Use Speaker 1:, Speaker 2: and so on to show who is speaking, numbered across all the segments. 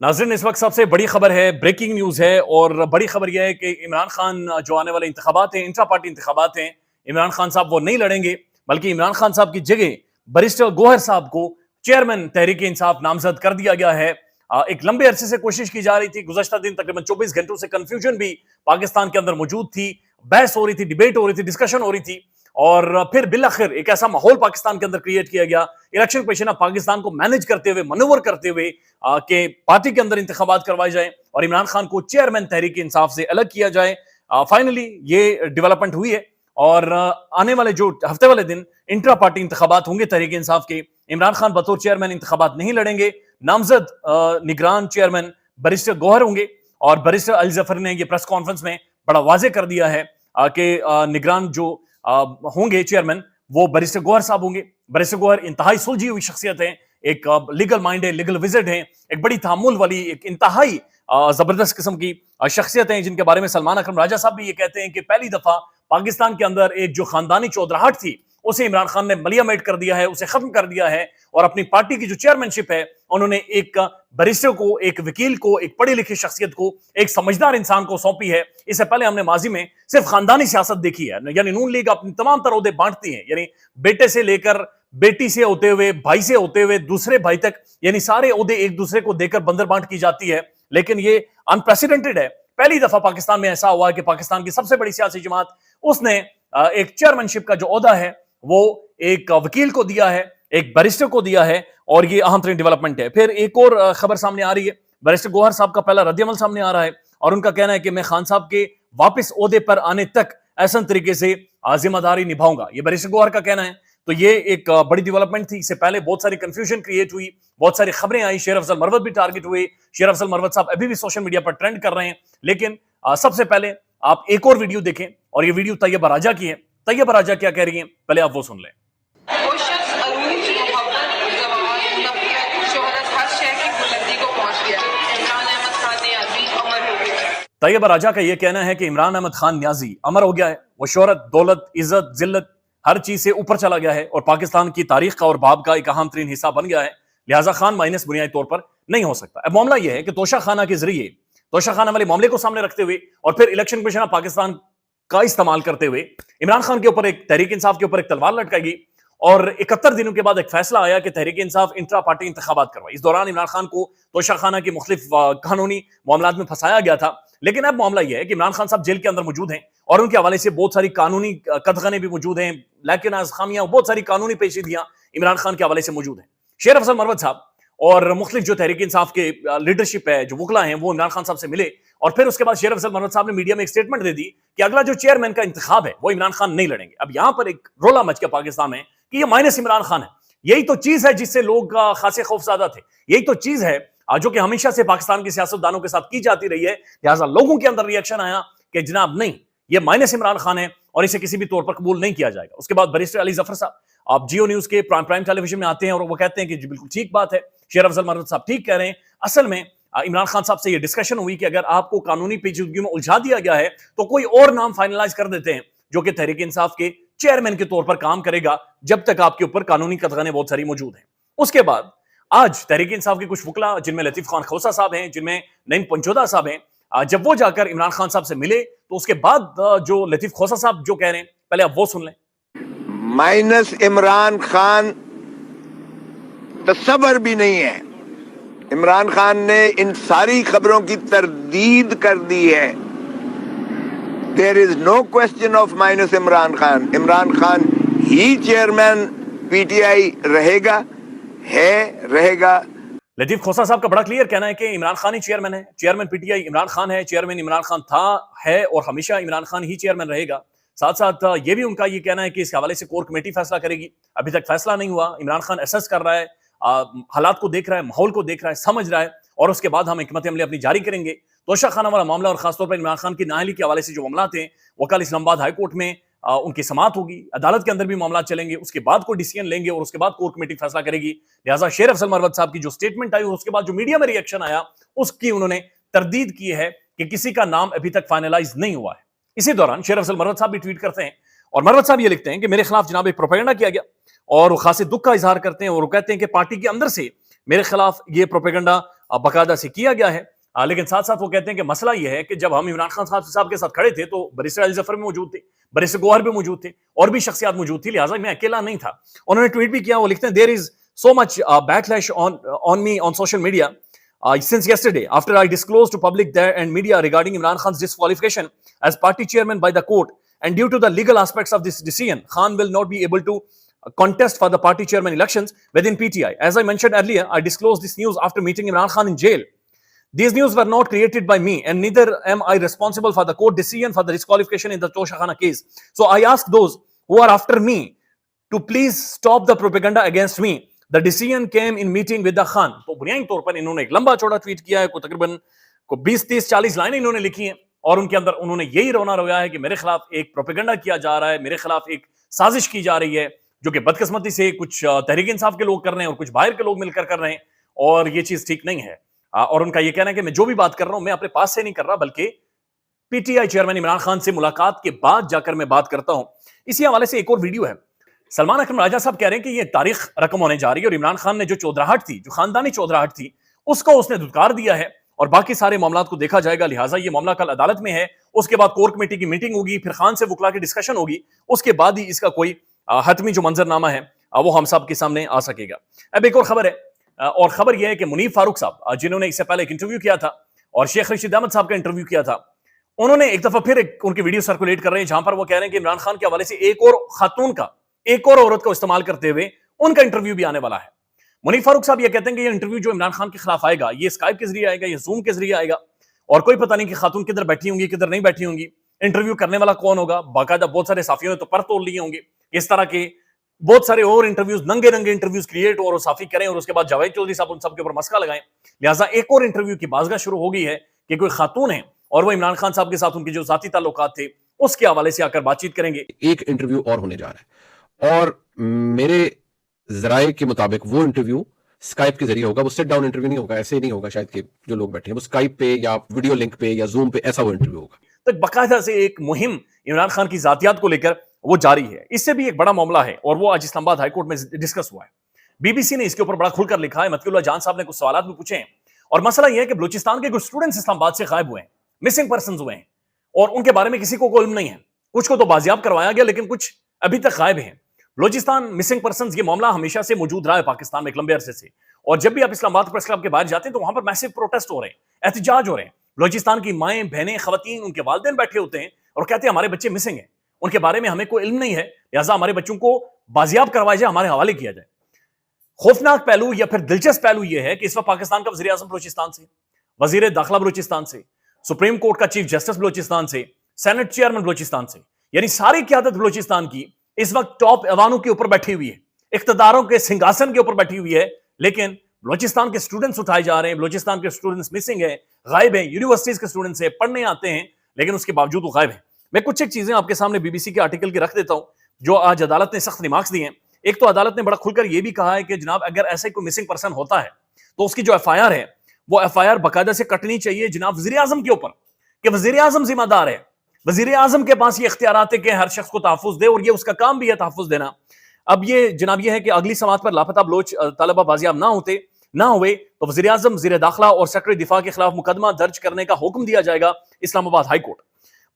Speaker 1: नाज़रीन, इस वक्त सबसे बड़ी खबर है, ब्रेकिंग न्यूज़ है। और बड़ी खबर यह है कि इमरान खान जो आने वाले इंतखाबात हैं, इंट्रा पार्टी इंतखाबात हैं, इमरान खान साहब वो नहीं लड़ेंगे, बल्कि इमरान खान साहब की जगह बैरिस्टर गौहर साहब को चेयरमैन तहरीक इंसाफ नामजद कर दिया गया है। एक लंबे अरसे से कोशिश की जा रही थी, गुज़श्ता दिन तकरीबन 24 घंटों से कंफ्यूजन भी पाकिस्तान के अंदर मौजूद थी, बहस हो रही थी, डिबेट हो रही थी, डिस्कशन हो रही थी। और फिर बिलाखिर एक ऐसा माहौल पाकिस्तान के अंदर क्रिएट किया गया, इलेक्शन कमीशन ऑफ पाकिस्तान को मैनेज करते हुए, मनोवर करते हुए कि पार्टी के अंदर इंतखाबात करवाए जाए और इमरान खान को चेयरमैन तहरीक इंसाफ से अलग किया जाए। फाइनली ये डेवलपमेंट हुई है और आने वाले जो हफ्ते वाले दिन इंट्रा पार्टी इंतखाबात होंगे तहरीक इंसाफ के। इमरान खान बतौर चेयरमैन इंतखाबात नहीं लड़ेंगे, नामजद निगरान चेयरमैन बैरिस्टर गौहर होंगे। और बैरिस्टर अली जफर ने ये प्रेस कॉन्फ्रेंस में बड़ा वाजे कर दिया है कि निगरान जो होंगे चेयरमैन वो बैरिस्टर गौहर साहब होंगे। बैरिस्टर गौहर इंतहाई सुलझी हुई शख्सियत है, एक लीगल माइंड है, लीगल विजिट है, एक बड़ी तहम्मुल वाली, एक इंतहाई जबरदस्त किस्म की शख्सियत है, जिनके बारे में सलमान अकरम राजा साहब भी ये कहते हैं कि पहली दफा पाकिस्तान के अंदर एक जो खानदानी चौधराहट थी उसे इमरान खान ने मलियामेट कर दिया है, उसे खत्म कर दिया है। और अपनी पार्टी की जो चेयरमैनशिप है उन्होंने एक बैरिस्टर को, एक वकील को, एक पढ़ी लिखी शख्सियत को, एक समझदार इंसान को सौंपी है। इससे पहले हमने माजी में सिर्फ खानदानी सियासत देखी है, यानी नून लीग अपनी तमाम तरह ओहदे बांटती है, यानी बेटे से लेकर बेटी से होते हुए, भाई से होते हुए दूसरे भाई तक, यानी सारे ओहदे एक दूसरे को देकर बंदर बांट की जाती है। लेकिन ये अनप्रेसिडेंटेड है, पहली दफा पाकिस्तान में ऐसा हुआ है कि पाकिस्तान की सबसे बड़ी सियासी जमात उसने एक चेयरमैनशिप का जो ओहदा है वो एक वकील को दिया है, एक बैरिस्टर को दिया है। और ये अहम तरीन डेवलपमेंट है। फिर एक और खबर सामने आ रही है, बैरिस्टर गौहर साहब का पहला रद्द-ए-अमल सामने आ रहा है और उनका कहना है कि मैं खान साहब के वापस ओहदे पर आने तक ऐसा तरीके से जिम्मेदारी निभाऊंगा, ये बैरिस्टर गौहर का कहना है। तो ये एक बड़ी डेवलपमेंट थी। इससे पहले बहुत सारी कंफ्यूजन क्रिएट हुई, बहुत सारी खबरें आई, शेर अफजल मरवत भी टारगेट हुए। शेर अफजल मरवत साहब अभी भी सोशल मीडिया पर ट्रेंड कर रहे हैं। लेकिन सबसे पहले आप एक और वीडियो देखें, और ये वीडियो तैयबा राजा की है। तैयबा राजा क्या कह रही हैं, पहले आप वो सुन लें। तैयबा राजा का यह कहना है कि इमरान अहमद खान न्याजी अमर हो गया है, वो शोहरत, दौलत, इज्जत, जिल्लत हर चीज से ऊपर चला गया है और पाकिस्तान की तारीख का और बाब का एक अहम तरीन हिस्सा बन गया है। लिहाजा खान माइनस बुनियादी तौर पर नहीं हो सकता। अब मामला यह है कि तोशा खाना के जरिए, तोशा खाना वाले मामले को सामने रखते हुए और फिर इलेक्शन कमीशन ऑफ पाकिस्तान का इस्तेमाल करते हुए इमरान खान के ऊपर, एक तहरीक इंसाफ के ऊपर एक तलवार लटकाई गई। और 71 दिनों के बाद एक फैसला आया कि तहरीक इंसाफ इंट्रा पार्टी इंतखाबात करवाई। इस दौरान इमरान खान को तोशा खाना के मुख्तलिफ कानूनी मामलात में फंसाया गया था। लेकिन अब मामला यह है कि इमरान खान साहब जेल के अंदर मौजूद हैं और उनके हवाले से बहुत सारी कानूनी कदगने भी मौजूद हैं, लेकिन खामियां, बहुत सारी कानूनी पेचीदियां इमरान खान के हवाले से मौजूद हैं। शेर अफजल मरवत साहब और मुख्तलिफ जो तहरीक इंसाफ के लीडरशिप है, जो वकला हैं, वो इमरान खान साहब से मिले और फिर उसके बाद शेर अफजल मरवत साहब ने मीडिया में एक स्टेटमेंट दे दी कि अगला जो चेयरमैन का इंतखाब है वो इमरान खान नहीं लड़ेंगे। अब यहां पर एक रोला मच गया पाकिस्तान में कि ये माइनस इमरान खान है। यही तो चीज है जिससे लोग खासे खौफज़दा थे, यही तो चीज है जो कि हमेशा से पाकिस्तान के सियासतदानों के साथ की जाती रही है। लिहाजा लोगों के अंदर रिएक्शन आया कि जनाब नहीं, ये माइनस इमरान खान है और इसे किसी भी तौर पर कबूल नहीं किया जाएगा। उसके बाद बैरिस्टर अली जफर साहब आप जियो न्यूज के प्राइम टेलीविजन में आते हैं और वो कहते हैं कि जी बिल्कुल ठीक बात है, शेर अफजल मरवत साहब ठीक कह रहे हैं। असल में इमरान खान साहब से ये डिस्कशन हुई कि अगर आपको कानूनी पेचीदगियों में उलझा दिया गया है तो कोई और नाम फाइनलाइज कर देते हैं जो कि तहरीक इंसाफ के चेयरमैन के तौर पर काम करेगा जब तक आपके ऊपर कानूनी कदगने बहुत सारी मौजूद हैं। उसके बाद आज तहरीक इंसाफ के कुछ वकला, जिनमें लतीफ खान खोसा साहब हैं, जिनमें नईम पंचोदा साहब हैं, जब वो जाकर इमरान खान साहब से मिले तो उसके बाद जो लतीफ खोसा साहब जो कह रहे हैं, पहले आप वो सुन लें।
Speaker 2: माइनस इमरान खान तस्वर भी नहीं है। इमरान खान ने इन सारी खबरों की तरदीद कर दी है। There is no question of minus Imran Khan. Imran Khan ही चेयरमैन पीटीआई रहेगा, रहेगा।
Speaker 1: लतीफ खोसा साहब का बड़ा क्लियर कहना है कि इमरान खान ही चेयरमैन है, चेयरमैन पीटीआई इमरान खान है, चेयरमैन इमरान खान था, है और हमेशा इमरान खान ही चेयरमैन रहेगा। साथ साथ ये भी उनका ये कहना है कि इस हवाले से कोर कमेटी फैसला करेगी। अभी तक फैसला नहीं हुआ। इमरान खान असेस कर रहा है, हालात को देख रहा है, माहौल को देख रहा है, समझ रहा है और उसके बाद हम हिकमत अमली अपनी जारी करेंगे। तोशा खाना वाला मामला और खासतौर पर इमरान खान की नाअहली के हवाले से जो मामला थे वो कल इस्लामाबाद हाई कोर्ट में उनकी समाअत होगी, अदालत के अंदर भी मामला चलेंगे, उसके बाद कोई डिसीजन लेंगे और उसके बाद कोर कमेटी फैसला करेगी। लिहाजा शेर अफजल मरवत साहब की जो स्टेटमेंट आई और उसके बाद जो मीडिया में रिएक्शन आया उसकी उन्होंने तरदीद की है कि किसी का नाम अभी तक फाइनलाइज नहीं हुआ है। इसी दौरान शेर अफजल मरवत साहब भी ट्वीट करते हैं और मरवत साहब ये लिखते हैं कि मेरे खिलाफ जनाब एक प्रोपेगेंडा किया गया और वो खासे दुख का इजहार करते हैं और वो कहते हैं कि पार्टी के अंदर से मेरे खिलाफ ये प्रोपेगेंडा باقاعدہ سے کیا گیا ہے. لیکن ساتھ ساتھ وہ کہتے ہیں کہ مسئلہ یہ ہے کہ جب ہم عمران خان صاحب کے ساتھ کھڑے تھے تو بیرسٹر علی ظفر بھی موجود تھے, بیرسٹر گوہر بھی موجود تھے, اور بھی شخصیات موجود تھی, لہٰذا میں اکیلا نہیں تھا. انہوں نے ٹویٹ بھی کیا, وہ لکھتے ہیں there is so much backlash on me on social media since yesterday after I disclosed to public there and media regarding Imran Khan's disqualification as party chairman by the court, and due to the legal aspects of this decision, Khan will not be able to contest for the party chairman elections within PTI. As I mentioned earlier, I disclosed this news after meeting Imran Khan in jail. These news were not created by me, and neither am I responsible for the court decision for the disqualification in the Toshakhana case. So I ask those who are after me to please stop the propaganda against me. The decision came in meeting with the Khan. تو بنیادی طور پر انہوں نے ایک لمبا چوڑا tweet کیا ہے, کو تقریباً 20-30-40 لائنیں انہوں نے لکھی ہیں, اور ان کے اندر انہوں نے یہی رونا رویا ہے کہ میرے خلاف ایک پروپیگنڈا کیا جا رہا ہے, میرے خلاف ایک سازش کی جا رہی ہے, جو کہ بدقسمتی سے کچھ تحریک انصاف کے لوگ کر رہے ہیں اور کچھ باہر کے لوگ مل کر رہے ہیں, اور یہ چیز ٹھیک نہیں ہے. اور ان کا یہ کہنا ہے کہ میں جو بھی بات کر رہا ہوں میں اپنے پاس سے نہیں کر رہا, بلکہ P T I chairman Imran Khan سے ملاقات کے بعد جا کر میں بات کرتا ہوں. اسی حوالے سے ایک اور ویڈیو ہے, سلمان اکرم راجہ صاحب کہہ رہے ہیں کہ یہ تاریخ رقم ہونے جا رہی ہے, اور عمران خان نے جو چودراہٹ تھی, جو خاندانی چودراہٹ تھی, اس کو اس نے دھتکار دیا ہے, اور باقی سارے معاملات کو دیکھا جائے گا. لہٰذا یہ معاملہ کل عدالت میں ہے, اس کے بعد کور کمیٹی کی میٹنگ ہوگی, پھر خان سے وکلا کی ڈسکشن ہوگی, اس کے بعد ہی اس کا کوئی حتمی جو منظرنامہ ہے وہ ہم سب کے سامنے آ سکے گا. اب ایک اور خبر ہے, اور خبر یہ ہے کہ منیب فاروق صاحب جنہوں نے اس سے پہلے ایک انٹرویو کیا تھا اور شیخ رشید احمد صاحب کا انٹرویو کیا تھا, انہوں نے ایک دفعہ پھر ان کی ویڈیو سرکولیٹ کر رہے ہیں جہاں پر وہ کہہ رہے ہیں کہ عمران خان کے حوالے سے ایک اور خاتون کا, ایک اور عورت کو استعمال کرتے ہوئے ان کا انٹرویو بھی آنے والا ہے. منیب فاروق صاحب یہ کہتے ہیں کہ یہ انٹرویو جو عمران خان کے خلاف آئے گا, یہ اسکائپ کے ذریعے آئے گا, یہ زوم کے ذریعے آئے گا, اور کوئی پتہ نہیں کہ خاتون کدھر بیٹھی ہوں گی کدھر نہیں بیٹھی ہوں گی, انٹرویو کرنے والا کون ہوگا. باقاعدہ بہت سارے صحافیوں نے تو پر تول لیے ہوں گے, اس طرح کے بہت سارے اور انٹرویوز, ننگے رنگے انٹرویوز کریٹ اور صحافی کریں, اور اس کے بعد جاوید چودھری صاحب ان سب کے اوپر مسئلہ لگائیں. لہٰذا ایک اور انٹرویو کی بازگاہ شروع ہو گئی ہے کہ کوئی خاتون ہے اور وہ عمران خان صاحب کے ساتھ ان کے جو ذاتی تعلقات تھے اس کے حوالے سے آ کر بات چیت کریں گے.
Speaker 3: ایک انٹرویو اور ہونے جا رہا ہے, اور میرے ذرائع کے مطابق وہ انٹرویو اسکائپ کے ذریعے ہوگا. وہ سٹ ڈاؤن انٹرویو نہیں ہوگا, ایسے نہیں ہوگا شاید کہ جو لوگ بیٹھے ہیں وہ اسکائپ پہ یا ویڈیو لنک پہ یا زوم پہ, ایسا وہ انٹرویو ہوگا.
Speaker 1: تو باقاعدہ سے ایک مہم عمران خان کی ذاتیات کو لے کر وہ جاری ہے. اس سے بھی ایک بڑا معاملہ ہے, اور وہ آج اسلام آباد ہائی کورٹ میں ڈسکس ہوا ہے. بی بی سی نے اس کے اوپر بڑا کھل کر لکھا ہے. مطیع اللہ جان صاحب نے کچھ سوالات بھی پوچھے ہیں, اور مسئلہ یہ ہے کہ بلوچستان کے کچھ اسٹوڈنٹس اسلام آباد سے غائب ہوئے ہیں, مسنگ پرسنز ہوئے ہیں, اور ان کے بارے میں کسی کو کوئی علم نہیں ہے. کچھ کو تو بازیاب کروایا گیا, لیکن کچھ ابھی تک غائب ہیں. بلوچستان مسنگ پرسنز یہ معاملہ ہمیشہ سے موجود رہا ہے پاکستان میں ایک لمبے عرصے سے, اور جب بھی آپ اسلام آباد پریس کلب کے باہر جاتے ہیں تو وہاں پر میسو پروٹیسٹ ہو رہے ہیں, احتجاج ہو رہے ہیں. بلوچستان کی مائیں, بہنیں, خواتین, ان کے والدین بیٹھے ہوتے ہیں اور کہتے ہیں ہمارے بچے مسنگ ہیں, ان کے بارے میں ہمیں کوئی علم نہیں ہے, لہٰذا ہمارے بچوں کو بازیاب کروایا جائے, ہمارے حوالے کیا جائے. خوفناک پہلو یا پھر دلچسپ پہلو یہ ہے کہ اس وقت پاکستان کا وزیر اعظم بلوچستان سے, وزیر داخلہ بلوچستان سے, سپریم کورٹ کا چیف جسٹس بلوچستان سے, سینٹ چیئرمین بلوچستان سے, یعنی ساری قیادت بلوچستان کی اس وقت ٹاپ ایوانوں کے اوپر بیٹھی ہوئی ہے, اقتداروں کے سنگھاسن کے اوپر بیٹھی ہوئی ہے. لیکن بلوچستان کے اسٹوڈنٹس اٹھائے جا رہے ہیں, بلوچستان کے اسٹوڈنٹس مسنگ ہیں, غائب ہیں, یونیورسٹیز کے اسٹوڈنٹس ہیں, پڑھنے آتے ہیں, لیکن اس کے باوجود وہ غائب ہیں. میں کچھ ایک چیزیں آپ کے سامنے بی بی سی کے آرٹیکل کی رکھ دیتا ہوں جو آج عدالت نے سخت ریمارکس دیے ہیں. ایک تو عدالت نے بڑا کھل کر یہ بھی کہا ہے کہ جناب اگر ایسے کوئی مسنگ پرسن ہوتا ہے تو اس کی جو ایف آئی آر ہے وہ ایف آئی آر باقاعدہ سے کٹنی چاہیے جناب وزیر اعظم کے اوپر, کہ وزیر اعظم ذمہ دار ہے, وزیر اعظم کے پاس یہ اختیارات ہے کہ ہر شخص کو تحفظ دے, اور یہ اس کا کام بھی ہے تحفظ دینا. اب یہ جناب یہ ہے کہ اگلی سماعت پر لاپتہ بلوچ طلبہ بازیاب نہ ہوئے تو وزیر اعظم, وزیر داخلہ اور سیکرٹری دفاع کے خلاف مقدمہ درج کرنے کا حکم دیا جائے گا اسلام آباد ہائی کورٹ.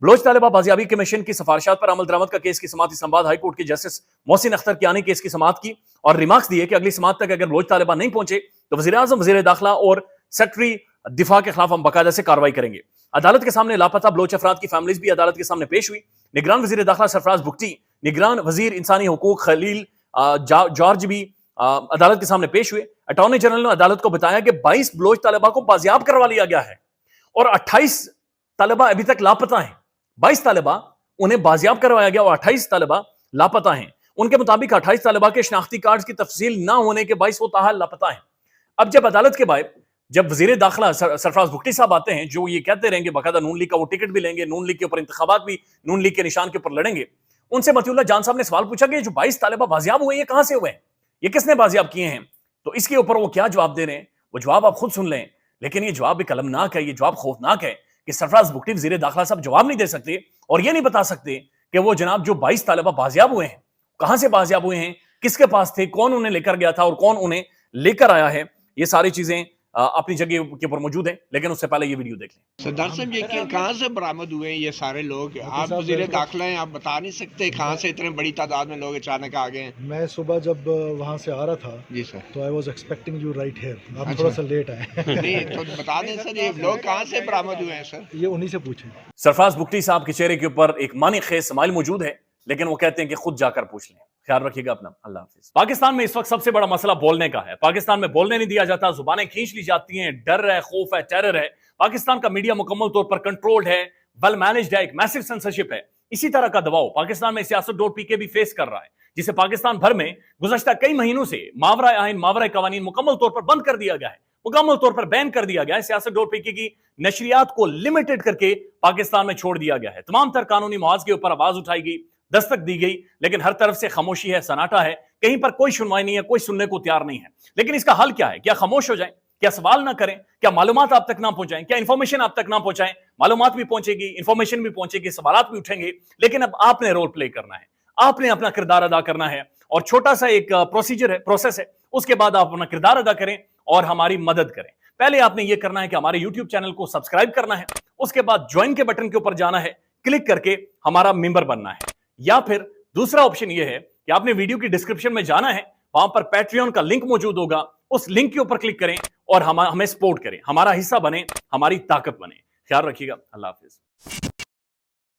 Speaker 1: بلوچ طالبہ بازیابی کمیشن کی سفارشات پر عمل درآمد کا کیس کی سماعت اسلام آباد ہائی کورٹ کے جسٹس محسن اختر کیانی کیس کی سماعت کی, اور ریمارکس دیے کہ اگلی سماعت تک اگر بلوچ طالبہ نہیں پہنچے تو وزیر اعظم, وزیر داخلہ اور سیکرٹری دفاع کے خلاف ہم باقاعدہ سے کارروائی کریں گے. عدالت کے سامنے لاپتہ بلوچ افراد کی فیملیز بھی عدالت کے سامنے پیش ہوئی. نگران وزیر داخلہ سرفراز بگٹی, نگران وزیر انسانی حقوق خلیل جارج بھی عدالت کے سامنے پیش ہوئے. اٹارنی جنرل نے عدالت کو بتایا کہ 22 بلوچ طلبہ کو بازیاب کروا لیا گیا ہے اور 28 طلبہ ابھی تک لاپتہ ہیں. 22 طلبہ انہیں بازیاب کروایا گیا اور 28 طلبہ لاپتہ ہیں. ان کے مطابق 28 طلبہ کے شناختی کارڈز کی تفصیل نہ ہونے کے باعث وہ تاحال لاپتہ ہیں. اب جب عدالت کے بعد جب وزیر داخلہ سرفراز بگٹی صاحب آتے ہیں جو یہ کہتے رہیں گے باقاعدہ نون لیگ کا وہ ٹکٹ بھی لیں گے, نون لیگ کے اوپر انتخابات بھی نون لیگ کے نشان کے اوپر لڑیں گے, ان سے مطیع اللہ جان صاحب نے سوال پوچھا کہ جو 22 طالبہ بازیاب ہوئے یہ کہاں سے ہوئے ہیں, یہ کس نے بازیاب کیے ہیں؟ تو اس کے اوپر وہ کیا جواب دے رہے ہیں, وہ جواب آپ خود سن لیں. لیکن یہ جواب بھی قلمناک ہے, یہ جواب خوفناک ہے کہ سرفراز بگٹی وزیر داخلہ صاحب جواب نہیں دے سکتے اور یہ نہیں بتا سکتے کہ وہ جناب جو 22 طالبہ بازیاب ہوئے ہیں کہاں سے بازیاب ہوئے ہیں, کس کے پاس تھے, کون انہیں لے کر گیا تھا اور کون انہیں لے کر آیا ہے. یہ ساری چیزیں अपनी जगह के ऊपर मौजूद हैं, लेकिन उससे पहले ये वीडियो देख लें।
Speaker 4: सरदार साहब ये कहाँ से बरामद हुए हैं ये सारे लोग? आप वज़ीर दाखिला हैं, आप बता नहीं सकते कहाँ से इतने बड़ी तादाद में लोग अचानक आ गए हैं?
Speaker 5: मैं सुबह जब वहाँ से आ रहा था
Speaker 4: जी सर।
Speaker 5: तो I was expecting you right here, आप
Speaker 4: अच्छा।
Speaker 5: थोड़ा सा लेट आए।
Speaker 4: नहीं तो बता दें सर, ये लोग कहाँ से बरामद हुए हैं सर?
Speaker 5: ये उन्हीं से पूछें।
Speaker 1: सरफराज बुगटी साहब के चेहरे के ऊपर एक मानी खेज स्माइल मौजूद है, लेकिन वो कहते हैं कि खुद जाकर पूछ लें। ख्याल रखिएगा अपना। अल्लाह हाफिज। पाकिस्तान में इस वक्त सबसे बड़ा मसला बोलने का है। पाकिस्तान में बोलने नहीं दिया जाता, जुबानें खींच ली जाती हैं, डर है, खौफ है, टेरर है। पाकिस्तान का मीडिया मुकम्मल तौर पर कंट्रोल्ड है, वेल मैनेज्ड है, एक मैसिव सेंसरशिप है। इसी तरह का दबाव पाकिस्तान में सियासतदोर भी फेस कर रहा है, जिसे पाकिस्तान भर में गुज़श्ता कई महीनों से मावरा आइन, मावरा कवानीन मुकम्मल तौर पर बंद कर दिया गया है, मुकम्मल तौर पर बैन कर दिया गया है। सियासतदोर की नशरियात को लिमिटेड करके पाकिस्तान में छोड़ दिया गया है। तमाम तर कानूनी मुआवजे के ऊपर आवाज उठाई गई, दस्तक दी गई, लेकिन हर तरफ से खामोशी है, सन्नाटा है, कहीं पर कोई सुनवाई नहीं है, कोई सुनने को तैयार नहीं है। लेकिन इसका हल क्या है? क्या खामोश हो जाएं? क्या सवाल ना करें? क्या मालूमात आप तक ना पहुंचाएं? क्या इंफॉर्मेशन आप तक ना पहुंचाएं? मालूमात भी पहुंचेगी, इंफॉर्मेशन भी पहुंचेगी, सवालात भी उठेंगे, लेकिन अब आपने रोल प्ले करना है, आपने अपना किरदार अदा करना है। और छोटा सा एक प्रोसीजर है, प्रोसेस है, उसके बाद आप अपना किरदार अदा करें और हमारी मदद करें। पहले आपने ये करना है कि हमारे YouTube चैनल को सब्सक्राइब करना है, उसके बाद ज्वाइन के बटन के ऊपर जाना है, क्लिक करके हमारा मेंबर बनना है। या फिर दूसरा ऑप्शन ये है कि आपने वीडियो की डिस्क्रिप्शन में जाना है, वहां पर पैट्रियन का लिंक मौजूद होगा, उस लिंक के ऊपर क्लिक करें और हमें सपोर्ट करें, हमारा हिस्सा बने, हमारी ताकत बने। ख्याल रखिएगा। अल्लाह हाफिज।